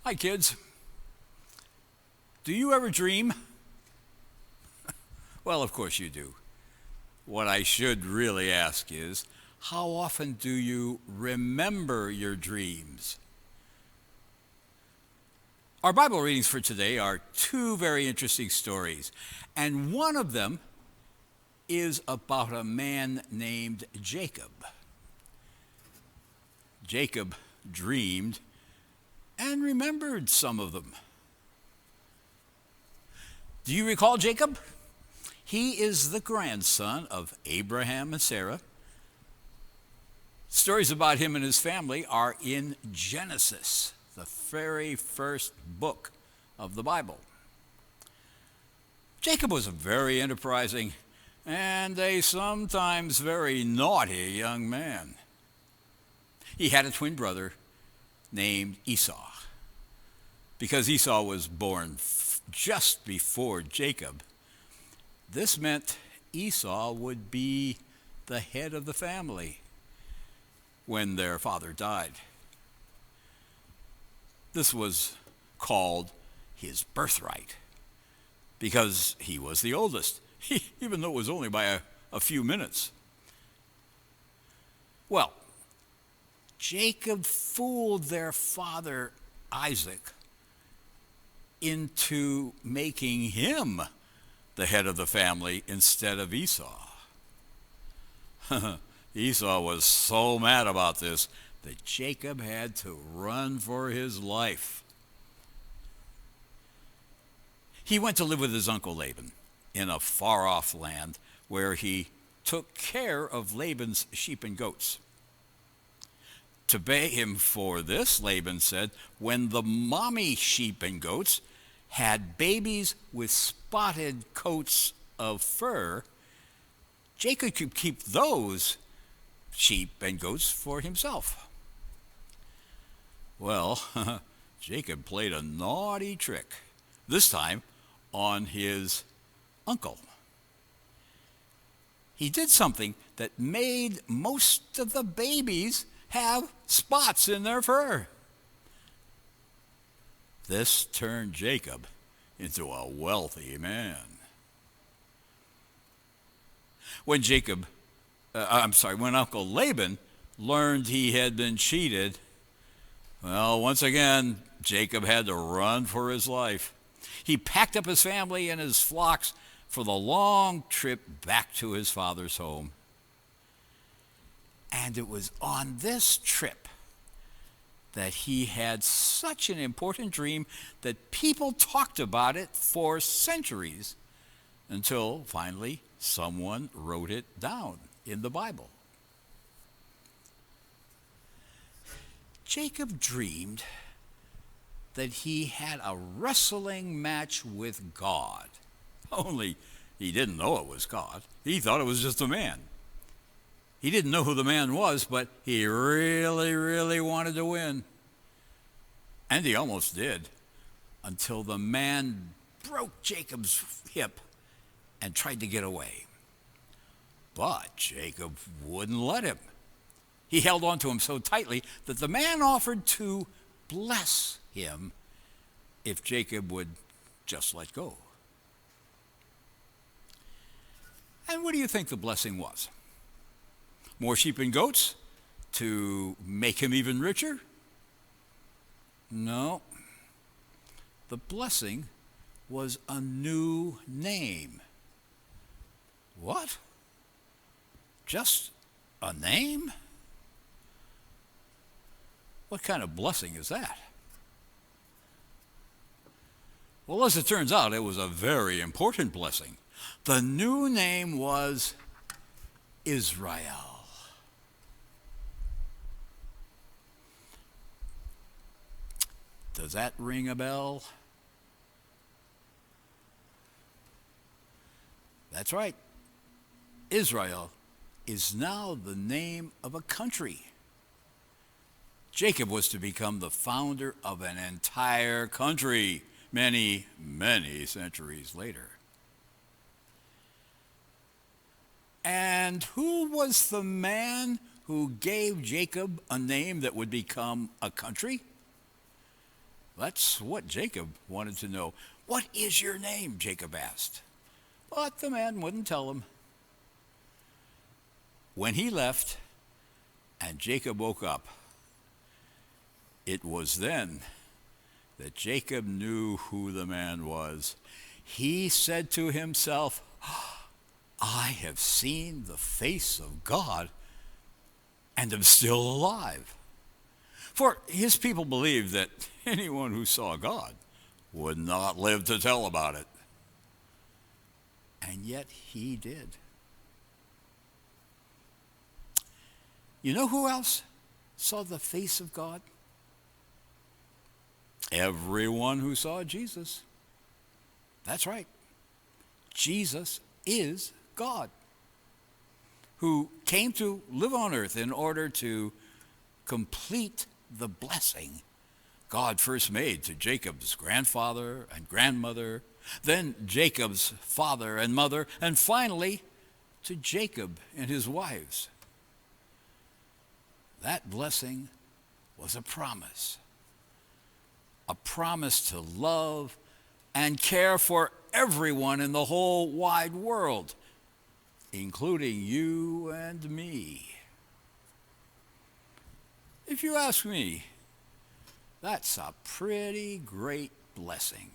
Hi, kids. Do you ever dream? Well, of course you do. What I should really ask is, how often do you remember your dreams? Our Bible readings for today are two very interesting stories, and one of them is about a man named Jacob. Jacob dreamed and remembered some of them. Do you recall Jacob? He is the grandson of Abraham and Sarah. Stories about him and his family are in Genesis, the very first book of the Bible. Jacob was a very enterprising and a sometimes very naughty young man. He had a twin brother named Esau. Because Esau was born just before Jacob, this meant Esau would be the head of the family when their father died. This was called his birthright because he was the oldest, even though it was only by a few minutes. Well, Jacob fooled their father Isaac into making him the head of the family instead of Esau. Esau was so mad about this that Jacob had to run for his life. He went to live with his uncle Laban in a far-off land where he took care of Laban's sheep and goats. To pay him for this, Laban said, when the mommy sheep and goats had babies with spotted coats of fur, Jacob could keep those sheep and goats for himself. Well, Jacob played a naughty trick, this time on his uncle. He did something that made most of the babies have spots in their fur. This turned Jacob into a wealthy man. When Uncle Laban learned he had been cheated, well, once again, Jacob had to run for his life. He packed up his family and his flocks for the long trip back to his father's home. And it was on this trip that he had such an important dream that people talked about it for centuries until finally someone wrote it down in the Bible. Jacob dreamed that he had a wrestling match with God. Only he didn't know it was God. He thought it was just a man. He didn't know who the man was, but he really, really wanted to win. And he almost did, until the man broke Jacob's hip and tried to get away. But Jacob wouldn't let him. He held on to him so tightly that the man offered to bless him if Jacob would just let go. And what do you think the blessing was? More sheep and goats to make him even richer? No. The blessing was a new name. What? Just a name? What kind of blessing is that? Well, as it turns out, it was a very important blessing. The new name was Israel. Does that ring a bell? That's right. Israel is now the name of a country. Jacob was to become the founder of an entire country many, many centuries later. And who was the man who gave Jacob a name that would become a country? That's what Jacob wanted to know. What is your name? Jacob asked. But the man wouldn't tell him. When he left and Jacob woke up, it was then that Jacob knew who the man was. He said to himself, I have seen the face of God and am still alive. For his people believed that anyone who saw God would not live to tell about it. And yet he did. You know who else saw the face of God? Everyone who saw Jesus. That's right. Jesus is God, who came to live on earth in order to complete the blessing God first made to Jacob's grandfather and grandmother, then Jacob's father and mother, and finally to Jacob and his wives. That blessing was a promise to love and care for everyone in the whole wide world, including you and me. If you ask me, that's a pretty great blessing.